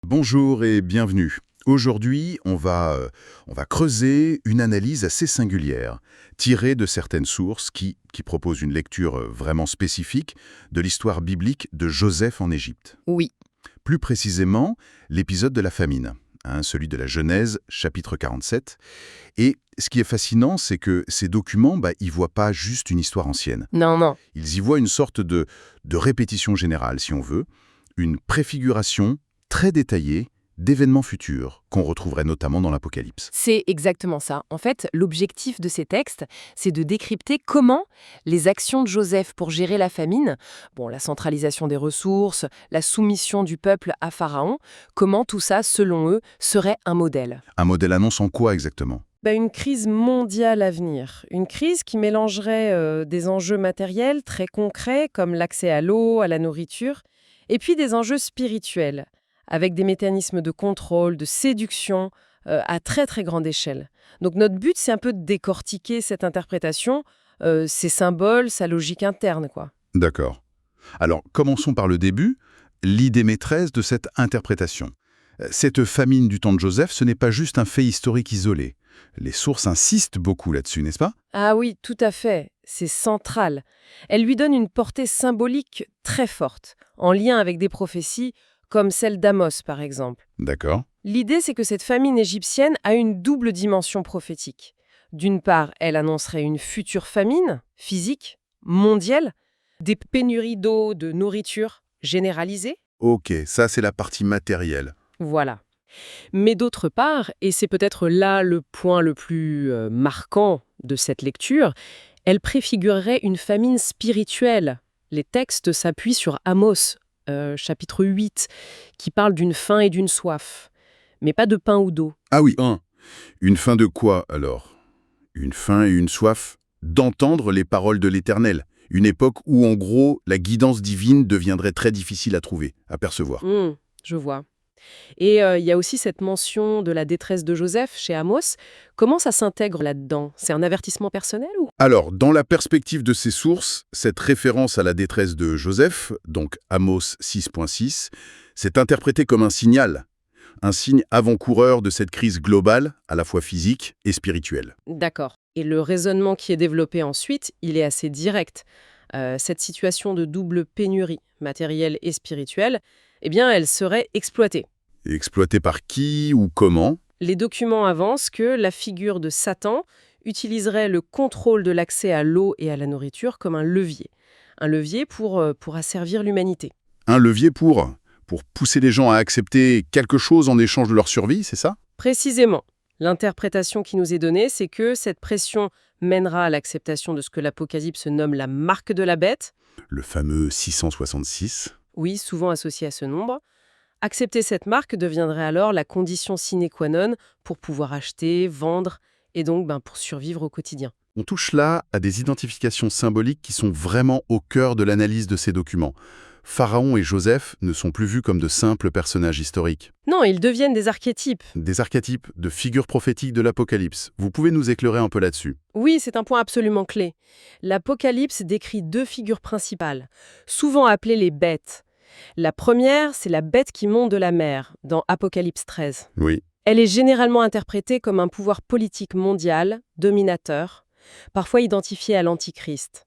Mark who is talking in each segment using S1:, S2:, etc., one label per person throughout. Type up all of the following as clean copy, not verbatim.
S1: Bonjour et bienvenue. Aujourd'hui, on va creuser une analyse assez singulière, tirée de certaines sources qui proposent une lecture vraiment spécifique de l'histoire biblique de Joseph en Égypte.
S2: Oui,
S1: Plus précisément, l'épisode de la famine, celui de la Genèse, chapitre 47. Et ce qui est fascinant, c'est que ces documents, ils voient pas juste une histoire ancienne.
S2: non.
S1: Ils y voient une sorte de répétition générale, si on veut, une préfiguration très détaillée d'événements futurs qu'on retrouverait notamment dans l'Apocalypse.
S2: C'est exactement ça. En fait, l'objectif de ces textes, c'est de décrypter comment les actions de Joseph pour gérer la famine, la centralisation des ressources, la soumission du peuple à Pharaon, comment tout ça, selon eux, serait un modèle.
S1: Un modèle annonce en quoi exactement?
S3: Une crise mondiale à venir. Une crise qui mélangerait des enjeux matériels très concrets comme l'accès à l'eau, à la nourriture, et puis des enjeux spirituels, avec des mécanismes de contrôle, de séduction à très très grande échelle. Donc notre but, c'est un peu de décortiquer cette interprétation, ses symboles, sa logique interne, quoi.
S1: D'accord. Alors, commençons par le début, l'idée maîtresse de cette interprétation. Cette famine du temps de Joseph, ce n'est pas juste un fait historique isolé. Les sources insistent beaucoup là-dessus, n'est-ce pas?
S3: Ah oui, tout à fait, c'est central. Elle lui donne une portée symbolique très forte, en lien avec des prophéties comme celle d'Amos par exemple.
S1: D'accord.
S3: L'idée, c'est que cette famine égyptienne a une double dimension prophétique. D'une part, elle annoncerait une future famine, physique, mondiale, des pénuries d'eau, de nourriture généralisées.
S1: Ok, ça c'est la partie matérielle.
S3: Voilà. Mais d'autre part, et c'est peut-être là le point le plus marquant de cette lecture, elle préfigurerait une famine spirituelle. Les textes s'appuient sur Amos, chapitre 8, qui parle d'une faim et d'une soif, mais pas de pain ou d'eau.
S1: Ah oui, une faim de quoi alors? Une faim et une soif d'entendre les paroles de l'Éternel. Une époque où, en gros, la guidance divine deviendrait très difficile à trouver, à percevoir.
S3: Je vois. Et il y a aussi cette mention de la détresse de Joseph chez Amos. Comment ça s'intègre là-dedans? C'est un avertissement personnel ou?
S1: Alors, dans la perspective de ces sources, cette référence à la détresse de Joseph, donc Amos 6.6, c'est interprété comme un signe avant-coureur de cette crise globale, à la fois physique et spirituelle.
S3: D'accord. Et le raisonnement qui est développé ensuite, il est assez direct. Cette situation de double pénurie, matérielle et spirituelle, elle serait exploitée.
S1: Et exploité par qui ou comment?
S3: Les documents avancent que la figure de Satan utiliserait le contrôle de l'accès à l'eau et à la nourriture comme un levier. Un levier pour asservir l'humanité.
S1: Un levier pour pousser les gens à accepter quelque chose en échange de leur survie, c'est ça?
S3: Précisément. L'interprétation qui nous est donnée, c'est que cette pression mènera à l'acceptation de ce que l'Apocalypse nomme la marque de la bête.
S1: Le fameux 666.
S3: Oui, souvent associé à ce nombre. Accepter cette marque deviendrait alors la condition sine qua non pour pouvoir acheter, vendre et donc pour survivre au quotidien.
S1: On touche là à des identifications symboliques qui sont vraiment au cœur de l'analyse de ces documents. Pharaon et Joseph ne sont plus vus comme de simples personnages historiques.
S3: Non, ils deviennent des archétypes.
S1: Des archétypes de figures prophétiques de l'Apocalypse. Vous pouvez nous éclairer un peu là-dessus?
S3: Oui, c'est un point absolument clé. L'Apocalypse décrit deux figures principales, souvent appelées les bêtes. La première, c'est la bête qui monte de la mer, dans Apocalypse 13.
S1: Oui.
S3: Elle est généralement interprétée comme un pouvoir politique mondial, dominateur, parfois identifié à l'Antichrist.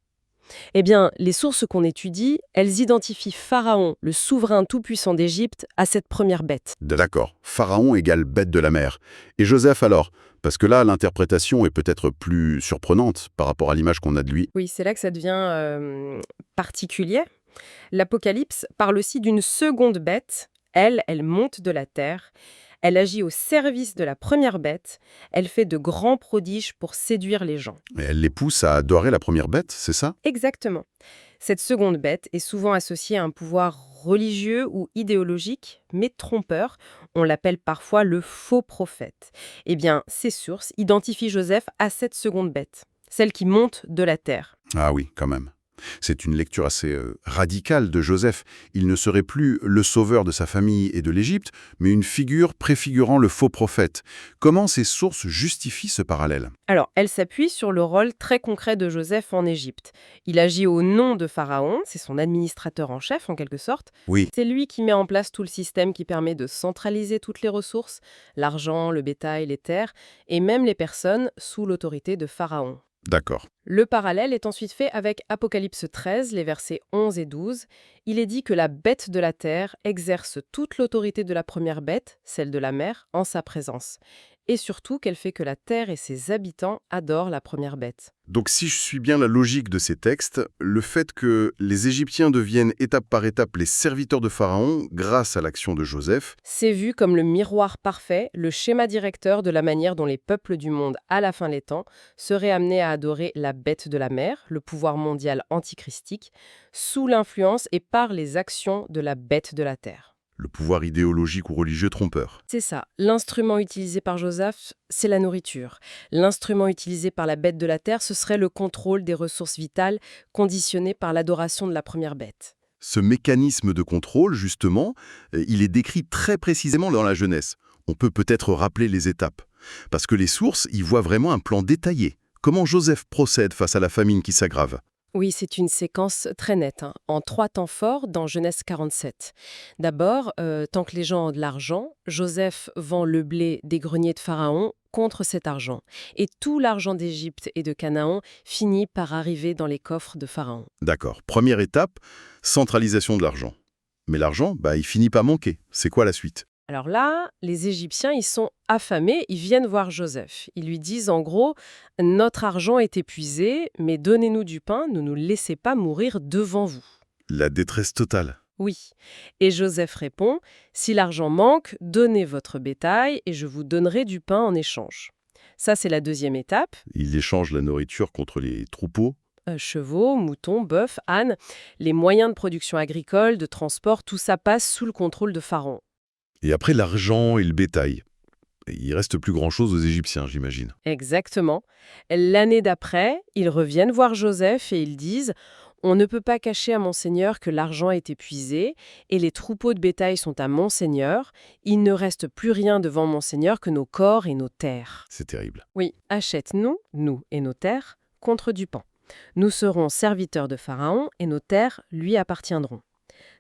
S3: Les sources qu'on étudie, elles identifient Pharaon, le souverain tout-puissant d'Égypte, à cette première bête.
S1: D'accord. Pharaon égale bête de la mer. Et Joseph alors? Parce que là, l'interprétation est peut-être plus surprenante par rapport à l'image qu'on a de lui.
S3: Oui, c'est là que ça devient particulier. L'Apocalypse parle aussi d'une seconde bête. Elle monte de la terre. Elle agit au service de la première bête. Elle fait de grands prodiges pour séduire les gens.
S1: Et elle les pousse à adorer la première bête, c'est ça?
S3: Exactement. Cette seconde bête est souvent associée à un pouvoir religieux ou idéologique, mais trompeur. On l'appelle parfois le faux prophète. Ces sources identifient Joseph à cette seconde bête, celle qui monte de la terre.
S1: Ah oui, quand même. C'est une lecture assez radicale de Joseph. Il ne serait plus le sauveur de sa famille et de l'Égypte, mais une figure préfigurant le faux prophète. Comment ces sources justifient ce parallèle?
S3: Alors, elle s'appuie sur le rôle très concret de Joseph en Égypte. Il agit au nom de Pharaon, c'est son administrateur en chef en quelque sorte.
S1: Oui,
S3: C'est lui qui met en place tout le système qui permet de centraliser toutes les ressources, l'argent, le bétail, les terres, et même les personnes sous l'autorité de Pharaon.
S1: d'accord.
S3: Le parallèle est ensuite fait avec Apocalypse 13, les versets 11 et 12. Il est dit que la bête de la terre exerce toute l'autorité de la première bête, celle de la mer, en sa présence. Et surtout qu'elle fait que la terre et ses habitants adorent la première bête.
S1: Donc si je suis bien la logique de ces textes, le fait que les Égyptiens deviennent étape par étape les serviteurs de Pharaon grâce à l'action de Joseph,
S3: C'est vu comme le miroir parfait, le schéma directeur de la manière dont les peuples du monde, à la fin des temps, seraient amenés à adorer la bête de la mer, le pouvoir mondial antichristique, sous l'influence et par les actions de la bête de la terre.
S1: le pouvoir idéologique ou religieux trompeur.
S3: C'est ça. L'instrument utilisé par Joseph, c'est la nourriture. L'instrument utilisé par la bête de la terre, ce serait le contrôle des ressources vitales conditionné par l'adoration de la première bête.
S1: Ce mécanisme de contrôle, justement, il est décrit très précisément dans la Genèse. On peut peut-être rappeler les étapes. Parce que les sources y voient vraiment un plan détaillé. Comment Joseph procède face à la famine qui s'aggrave?
S3: Oui, c'est une séquence très nette, en 3 temps forts dans Genèse 47. D'abord, tant que les gens ont de l'argent, Joseph vend le blé des greniers de Pharaon contre cet argent. Et tout l'argent d'Égypte et de Canaan finit par arriver dans les coffres de Pharaon.
S1: D'accord. Première étape, centralisation de l'argent. Mais l'argent, il finit par manquer. C'est quoi la suite?
S3: Alors là, les Égyptiens, ils sont affamés, ils viennent voir Joseph. Ils lui disent en gros, notre argent est épuisé, mais donnez-nous du pain, ne nous laissez pas mourir devant vous.
S1: La détresse totale.
S3: Oui. Et Joseph répond, si l'argent manque, donnez votre bétail et je vous donnerai du pain en échange. Ça, c'est la deuxième étape.
S1: Il échange la nourriture contre les troupeaux.
S3: Chevaux, moutons, bœufs, ânes, les moyens de production agricole, de transport, tout ça passe sous le contrôle de Pharaon.
S1: Et après, l'argent et le bétail. Et il reste plus grand-chose aux Égyptiens, j'imagine.
S3: Exactement. L'année d'après, ils reviennent voir Joseph et ils disent « On ne peut pas cacher à mon seigneur que l'argent est épuisé et les troupeaux de bétail sont à mon seigneur. Il ne reste plus rien devant mon seigneur que nos corps et nos terres.
S1: C'est terrible.
S3: Oui, achète-nous, nous et nos terres, contre du pain. Nous serons serviteurs de Pharaon et nos terres lui appartiendront. »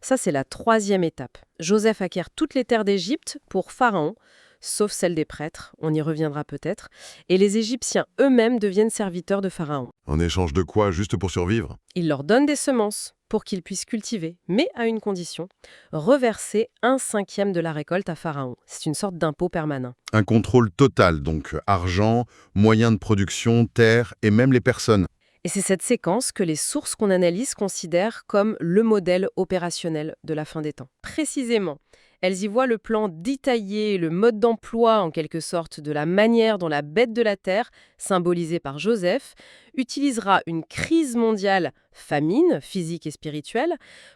S3: Ça, c'est la troisième étape. Joseph acquiert toutes les terres d'Égypte pour Pharaon, sauf celles des prêtres, on y reviendra peut-être, et les Égyptiens eux-mêmes deviennent serviteurs de Pharaon.
S1: En échange de quoi, juste pour survivre?
S3: Il leur donne des semences pour qu'ils puissent cultiver, mais à une condition, reverser 1/5 de la récolte à Pharaon. C'est une sorte d'impôt permanent.
S1: Un contrôle total, donc argent, moyens de production, terre et même les personnes.
S3: Et c'est cette séquence que les sources qu'on analyse considèrent comme le modèle opérationnel de la fin des temps. Précisément, elles y voient le plan détaillé, le mode d'emploi en quelque sorte de la manière dont la bête de la terre, symbolisée par Joseph, utilisera une crise mondiale, famine, physique et spirituelle,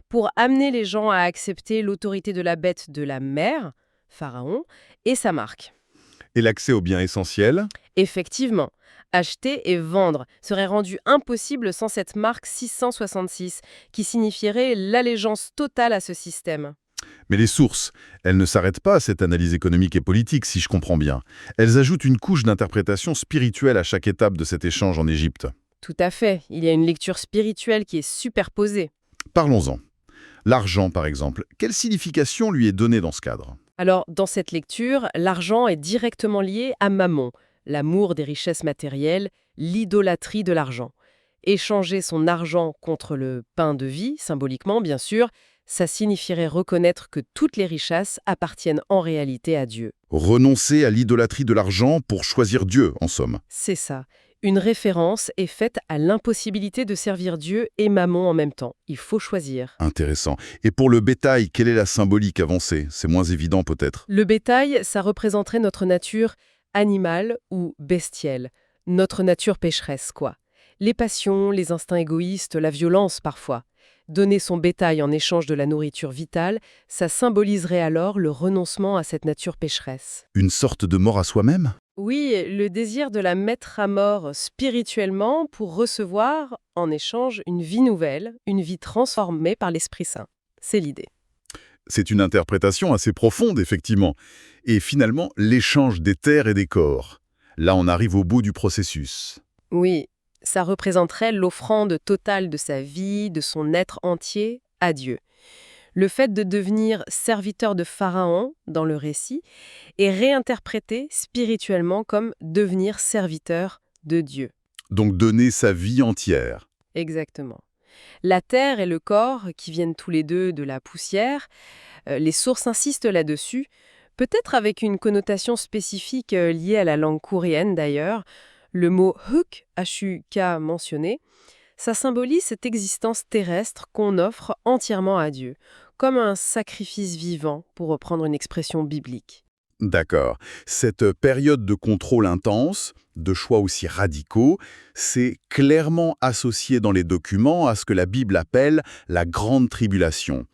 S3: pour amener les gens à accepter l'autorité de la bête de la mer, Pharaon, et sa marque.
S1: Et l'accès aux biens essentiels?
S3: Effectivement, acheter et vendre serait rendu impossible sans cette marque 666, qui signifierait l'allégeance totale à ce système.
S1: Mais les sources, elles ne s'arrêtent pas à cette analyse économique et politique, si je comprends bien. Elles ajoutent une couche d'interprétation spirituelle à chaque étape de cet échange en Égypte.
S3: Tout à fait, il y a une lecture spirituelle qui est superposée.
S1: Parlons-en. L'argent, par exemple, quelle signification lui est donnée dans ce cadre?
S3: Alors, dans cette lecture, l'argent est directement lié à Mammon, l'amour des richesses matérielles, l'idolâtrie de l'argent. Échanger son argent contre le pain de vie, symboliquement bien sûr, ça signifierait reconnaître que toutes les richesses appartiennent en réalité à Dieu.
S1: Renoncer à l'idolâtrie de l'argent pour choisir Dieu, en somme.
S3: C'est ça. Une référence est faite à l'impossibilité de servir Dieu et Mammon en même temps. Il faut choisir.
S1: Intéressant. Et pour le bétail, quelle est la symbolique avancée? C'est moins évident peut-être.
S3: Le bétail, ça représenterait notre nature animale ou bestiale. Notre nature pécheresse, quoi. Les passions, les instincts égoïstes, la violence parfois. Donner son bétail en échange de la nourriture vitale, ça symboliserait alors le renoncement à cette nature pécheresse.
S1: Une sorte de mort à soi-même?
S3: Oui, le désir de la mettre à mort spirituellement pour recevoir, en échange, une vie nouvelle, une vie transformée par l'Esprit Saint. C'est l'idée.
S1: C'est une interprétation assez profonde, effectivement. Et finalement, l'échange des terres et des corps. Là, on arrive au bout du processus.
S3: Oui, ça représenterait l'offrande totale de sa vie, de son être entier, à Dieu. Le fait de devenir serviteur de Pharaon, dans le récit, est réinterprété spirituellement comme devenir serviteur de Dieu.
S1: Donc donner sa vie entière.
S3: Exactement. La terre et le corps, qui viennent tous les deux de la poussière, les sources insistent là-dessus, peut-être avec une connotation spécifique liée à la langue coréenne d'ailleurs. Le mot huk, H-U-K mentionné, ça symbolise cette existence terrestre qu'on offre entièrement à Dieu, comme un sacrifice vivant, pour reprendre une expression biblique.
S1: D'accord. Cette période de contrôle intense, de choix aussi radicaux, c'est clairement associé dans les documents à ce que la Bible appelle la Grande Tribulation.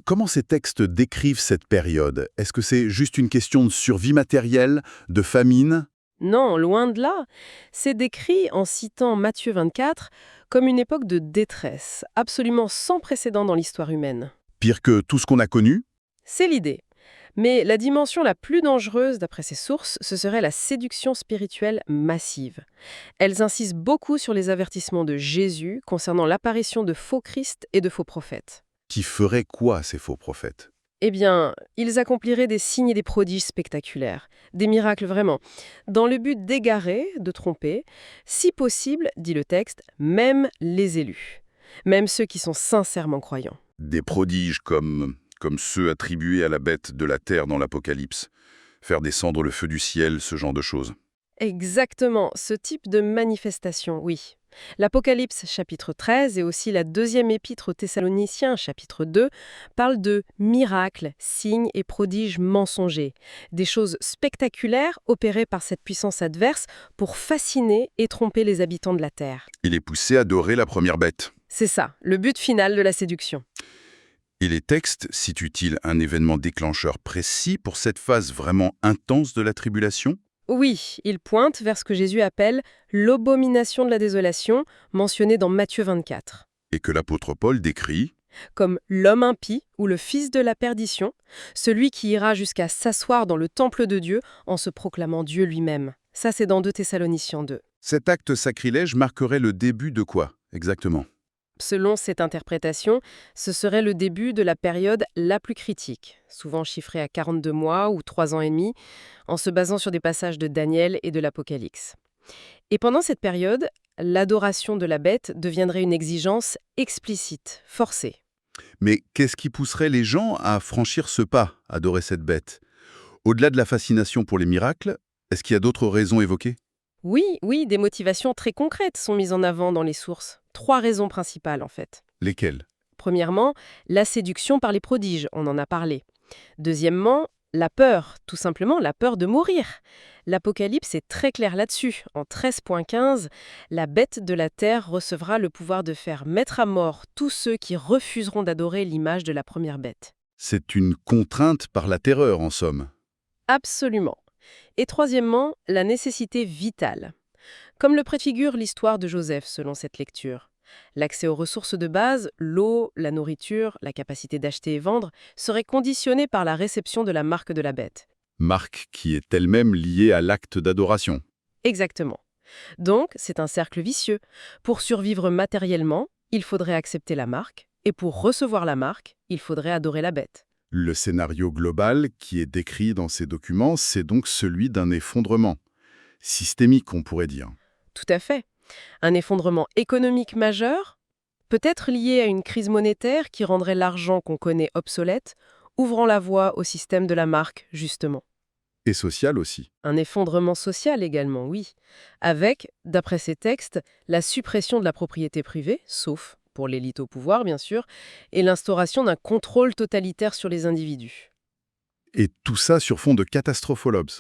S1: Comment ces textes décrivent cette période? Est-ce que c'est juste une question de survie matérielle, de famine?
S3: Non, loin de là. C'est décrit en citant Matthieu 24 comme une époque de détresse, absolument sans précédent dans l'histoire humaine.
S1: Pire que tout ce qu'on a connu?
S3: C'est l'idée. Mais la dimension la plus dangereuse, d'après ces sources, ce serait la séduction spirituelle massive. Elles insistent beaucoup sur les avertissements de Jésus concernant l'apparition de faux Christ et de faux prophètes.
S1: Qui ferait quoi, ces faux prophètes?
S3: Eh bien, ils accompliraient des signes et des prodiges spectaculaires, des miracles vraiment, dans le but d'égarer, de tromper, si possible, dit le texte, même les élus, même ceux qui sont sincèrement croyants.
S1: Des prodiges comme ceux attribués à la bête de la terre dans l'Apocalypse. Faire descendre le feu du ciel, ce genre de choses.
S3: Exactement, ce type de manifestation, oui. L'Apocalypse chapitre 13 et aussi la deuxième épître aux Thessaloniciens chapitre 2 parlent de miracles, signes et prodiges mensongers, des choses spectaculaires opérées par cette puissance adverse pour fasciner et tromper les habitants de la terre.
S1: Il est poussé à adorer la première bête.
S3: C'est ça, le but final de la séduction.
S1: Et les textes situent-ils un événement déclencheur précis pour cette phase vraiment intense de la tribulation?
S3: Oui, il pointe vers ce que Jésus appelle l'abomination de la désolation, mentionnée dans Matthieu 24.
S1: Et que l'apôtre Paul décrit?
S3: Comme l'homme impie ou le fils de la perdition, celui qui ira jusqu'à s'asseoir dans le temple de Dieu en se proclamant Dieu lui-même. Ça, c'est dans 2 Thessaloniciens 2.
S1: Cet acte sacrilège marquerait le début de quoi, exactement?
S3: Selon cette interprétation, ce serait le début de la période la plus critique, souvent chiffrée à 42 mois ou 3 ans et demi, en se basant sur des passages de Daniel et de l'Apocalypse. Et pendant cette période, l'adoration de la bête deviendrait une exigence explicite, forcée.
S1: Mais qu'est-ce qui pousserait les gens à franchir ce pas, adorer cette bête? Au-delà de la fascination pour les miracles, est-ce qu'il y a d'autres raisons évoquées?
S3: Oui, des motivations très concrètes sont mises en avant dans les sources. 3 raisons principales, en fait.
S1: Lesquelles?
S3: Premièrement, la séduction par les prodiges, on en a parlé. Deuxièmement, la peur, tout simplement la peur de mourir. L'Apocalypse est très clair là-dessus. En 13.15, la bête de la terre recevra le pouvoir de faire mettre à mort tous ceux qui refuseront d'adorer l'image de la première bête.
S1: C'est une contrainte par la terreur, en somme.
S3: Absolument. Et troisièmement, la nécessité vitale. Comme le préfigure l'histoire de Joseph selon cette lecture. L'accès aux ressources de base, l'eau, la nourriture, la capacité d'acheter et vendre, serait conditionné par la réception de la marque de la bête.
S1: Marque qui est elle-même liée à l'acte d'adoration.
S3: Exactement. Donc, c'est un cercle vicieux. Pour survivre matériellement, il faudrait accepter la marque, et pour recevoir la marque, il faudrait adorer la bête.
S1: Le scénario global qui est décrit dans ces documents, c'est donc celui d'un effondrement. Systémique, on pourrait dire.
S3: Tout à fait. Un effondrement économique majeur, peut-être lié à une crise monétaire qui rendrait l'argent qu'on connaît obsolète, ouvrant la voie au système de la marque, justement.
S1: Et social aussi.
S3: Un effondrement social également, oui, avec, d'après ces textes, la suppression de la propriété privée, sauf pour l'élite au pouvoir, bien sûr, et l'instauration d'un contrôle totalitaire sur les individus.
S1: Et tout ça sur fond de catastropholobes.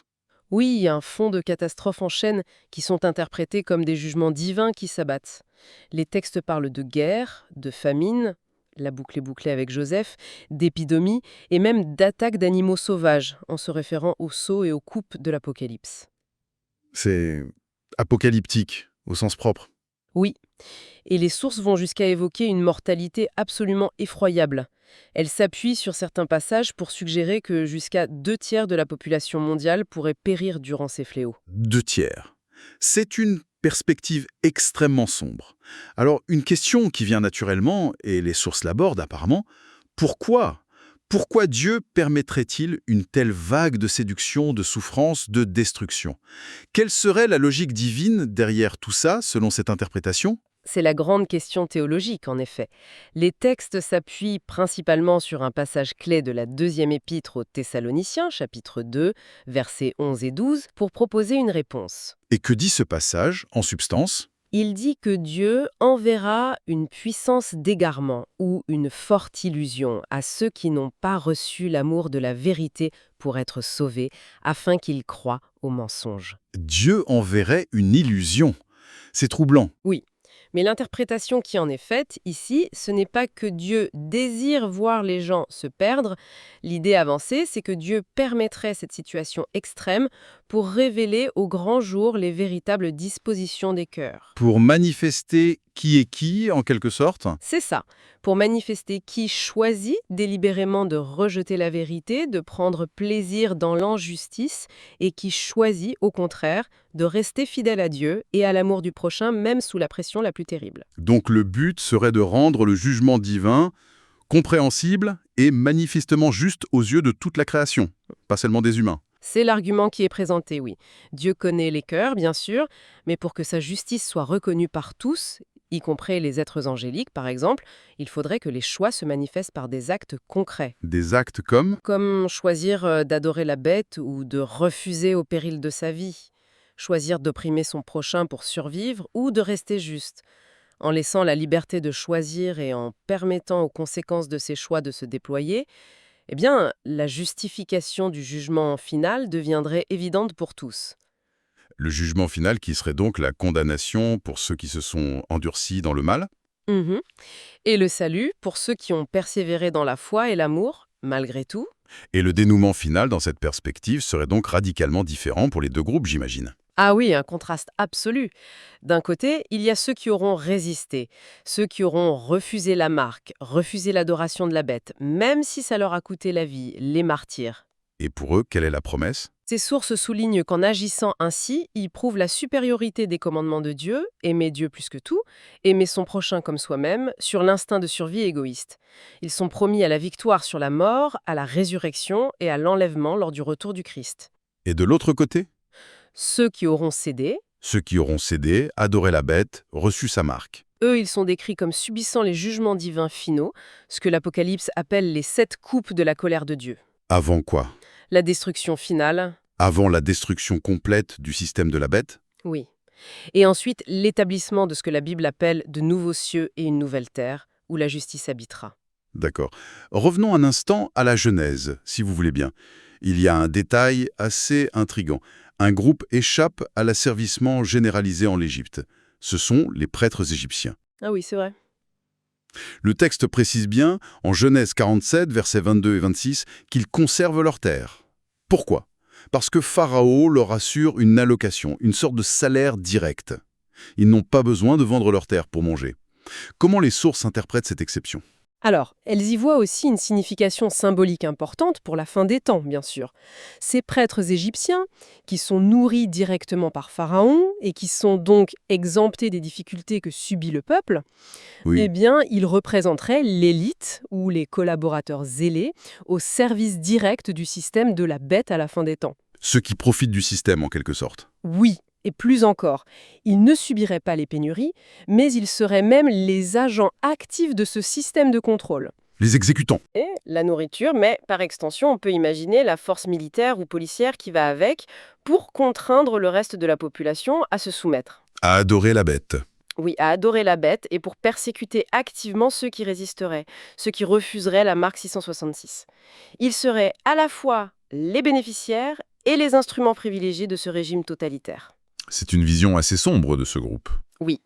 S3: Oui, un fond de catastrophes en chaîne qui sont interprétés comme des jugements divins qui s'abattent. Les textes parlent de guerre, de famine, la boucle est bouclée avec Joseph, d'épidémie et même d'attaques d'animaux sauvages, en se référant aux sauts et aux coupes de l'Apocalypse.
S1: C'est apocalyptique, au sens propre.
S3: Oui, et les sources vont jusqu'à évoquer une mortalité absolument effroyable. Elles s'appuient sur certains passages pour suggérer que jusqu'à 2 tiers de la population mondiale pourrait périr durant ces fléaux.
S1: 2 tiers. C'est une perspective extrêmement sombre. Alors, une question qui vient naturellement, et les sources l'abordent apparemment, pourquoi? Pourquoi Dieu permettrait-il une telle vague de séduction, de souffrance, de destruction? Quelle serait la logique divine derrière tout ça, selon cette interprétation?
S3: C'est la grande question théologique, en effet. Les textes s'appuient principalement sur un passage clé de la deuxième épître aux Thessaloniciens, chapitre 2, versets 11 et 12, pour proposer une réponse.
S1: Et que dit ce passage, en substance?
S3: Il dit que Dieu enverra une puissance d'égarement ou une forte illusion à ceux qui n'ont pas reçu l'amour de la vérité pour être sauvés, afin qu'ils croient au mensonge.
S1: Dieu enverrait une illusion. C'est troublant.
S3: Oui. Mais l'interprétation qui en est faite ici, ce n'est pas que Dieu désire voir les gens se perdre. L'idée avancée, c'est que Dieu permettrait cette situation extrême pour révéler au grand jour les véritables dispositions des cœurs.
S1: Pour manifester qui est qui, en quelque sorte?
S3: C'est ça, pour manifester qui choisit délibérément de rejeter la vérité, de prendre plaisir dans l'injustice, et qui choisit, au contraire, de rester fidèle à Dieu et à l'amour du prochain, même sous la pression la plus terrible.
S1: Donc le but serait de rendre le jugement divin compréhensible et manifestement juste aux yeux de toute la création, pas seulement des humains.
S3: C'est l'argument qui est présenté, oui. Dieu connaît les cœurs, bien sûr, mais pour que sa justice soit reconnue par tous, y compris les êtres angéliques, par exemple, il faudrait que les choix se manifestent par des actes concrets.
S1: Des actes comme?
S3: Comme choisir d'adorer la bête ou de refuser au péril de sa vie. Choisir d'opprimer son prochain pour survivre ou de rester juste. En laissant la liberté de choisir et en permettant aux conséquences de ces choix de se déployer, eh bien, la justification du jugement final deviendrait évidente pour tous.
S1: Le jugement final qui serait donc la condamnation pour ceux qui se sont endurcis dans le mal?
S3: Mhm. Et le salut pour ceux qui ont persévéré dans la foi et l'amour, malgré tout.
S1: Et le dénouement final dans cette perspective serait donc radicalement différent pour les deux groupes, j'imagine.
S3: Ah oui, un contraste absolu. D'un côté, il y a ceux qui auront résisté, ceux qui auront refusé la marque, refusé l'adoration de la bête, même si ça leur a coûté la vie, les martyrs.
S1: Et pour eux, quelle est la promesse?
S3: Ces sources soulignent qu'en agissant ainsi, ils prouvent la supériorité des commandements de Dieu, aimer Dieu plus que tout, aimer son prochain comme soi-même, sur l'instinct de survie égoïste. Ils sont promis à la victoire sur la mort, à la résurrection et à l'enlèvement lors du retour du Christ.
S1: Et de l'autre côté?
S3: Ceux qui auront cédé,
S1: Ceux qui auront cédé, adoré la bête, reçu sa marque.
S3: eux, ils sont décrits comme subissant les jugements divins finaux, ce que l'Apocalypse appelle les 7 coupes de la colère de Dieu.
S1: Avant quoi?
S3: La destruction finale,
S1: Avant la destruction complète du système de la bête?
S3: oui. Et ensuite, l'établissement de ce que la Bible appelle de nouveaux cieux et une nouvelle terre, où la justice habitera.
S1: D'accord. Revenons un instant à la Genèse, si vous voulez bien. Il y a un détail assez intrigant. Un groupe échappe à l'asservissement généralisé en Égypte. Ce sont les prêtres égyptiens.
S3: Ah oui, c'est vrai.
S1: Le texte précise bien, en Genèse 47, versets 22 et 26, qu'ils conservent leur terre. Pourquoi? Parce que Pharaon leur assure une allocation, une sorte de salaire direct. Ils n'ont pas besoin de vendre leur terre pour manger. Comment les sources interprètent cette exception?
S3: Alors, elles y voient aussi une signification symbolique importante pour la fin des temps, bien sûr. Ces prêtres égyptiens, qui sont nourris directement par Pharaon et qui sont donc exemptés des difficultés que subit le peuple, eh bien, ils représenteraient l'élite ou les collaborateurs zélés au service direct du système de la bête à la fin des temps.
S1: Ceux qui profitent du système, en quelque sorte.
S3: Oui, et plus encore, ils ne subiraient pas les pénuries, mais ils seraient même les agents actifs de ce système de contrôle.
S1: Les exécutants.
S3: Et la nourriture, mais par extension, on peut imaginer la force militaire ou policière qui va avec pour contraindre le reste de la population à se soumettre.
S1: À adorer la bête.
S3: Oui, à adorer la bête et pour persécuter activement ceux qui résisteraient, ceux qui refuseraient la marque 666. Ils seraient à la fois les bénéficiaires et les instruments privilégiés de ce régime totalitaire.
S1: C'est une vision assez sombre de ce groupe.
S3: Oui,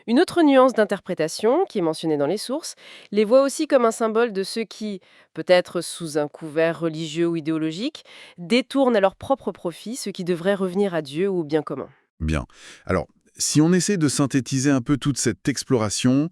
S3: Une autre nuance d'interprétation, qui est mentionnée dans les sources, les voit aussi comme un symbole de ceux qui, peut-être sous un couvert religieux ou idéologique, détournent à leur propre profit ce qui devrait revenir à Dieu ou au bien commun.
S1: Bien. Alors, si on essaie de synthétiser un peu toute cette exploration,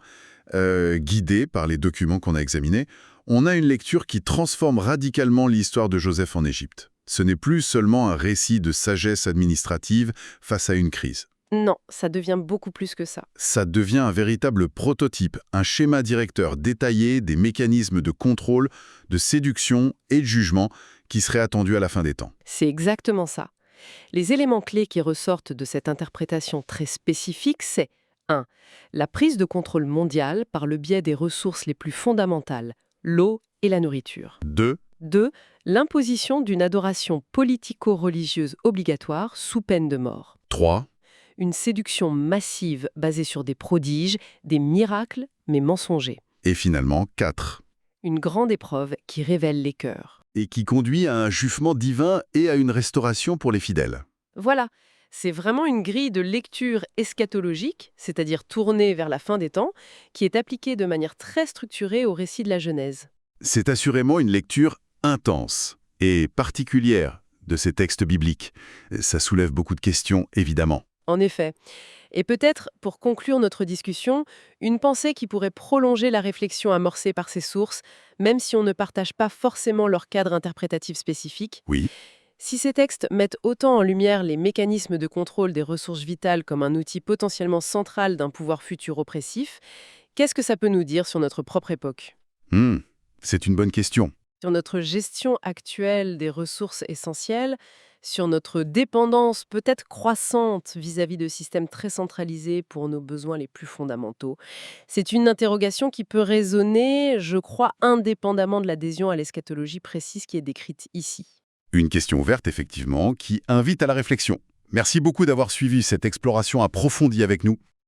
S1: guidée par les documents qu'on a examinés, on a une lecture qui transforme radicalement l'histoire de Joseph en Égypte. Ce n'est plus seulement un récit de sagesse administrative face à une crise.
S3: Non, ça devient beaucoup plus que ça.
S1: Ça devient un véritable prototype, un schéma directeur détaillé des mécanismes de contrôle, de séduction et de jugement qui seraient attendus à la fin des temps.
S3: C'est exactement ça. Les éléments clés qui ressortent de cette interprétation très spécifique, c'est 1. La prise de contrôle mondial par le biais des ressources les plus fondamentales, l'eau et la nourriture.
S1: 2.
S3: 2. L'imposition d'une adoration politico-religieuse obligatoire sous peine de mort.
S1: 3.
S3: Une séduction massive basée sur des prodiges, des miracles, mais mensongers.
S1: Et finalement 4.
S3: Une grande épreuve qui révèle les cœurs.
S1: Et qui conduit à un jugement divin et à une restauration pour les fidèles.
S3: Voilà, c'est vraiment une grille de lecture eschatologique, c'est-à-dire tournée vers la fin des temps, qui est appliquée de manière très structurée au récit de la Genèse.
S1: C'est assurément une lecture intense et particulière de ces textes bibliques. Ça soulève beaucoup de questions, évidemment.
S3: En effet. Et peut-être, pour conclure notre discussion, une pensée qui pourrait prolonger la réflexion amorcée par ces sources, même si on ne partage pas forcément leur cadre interprétatif spécifique.
S1: Oui.
S3: Si ces textes mettent autant en lumière les mécanismes de contrôle des ressources vitales comme un outil potentiellement central d'un pouvoir futur oppressif, qu'est-ce que ça peut nous dire sur notre propre époque ?
S1: C'est une bonne question.
S3: Sur notre gestion actuelle des ressources essentielles, sur notre dépendance peut-être croissante vis-à-vis de systèmes très centralisés pour nos besoins les plus fondamentaux. C'est une interrogation qui peut résonner, je crois, indépendamment de l'adhésion à l'eschatologie précise qui est décrite ici.
S1: Une question ouverte, effectivement, qui invite à la réflexion. Merci beaucoup d'avoir suivi cette exploration approfondie avec nous.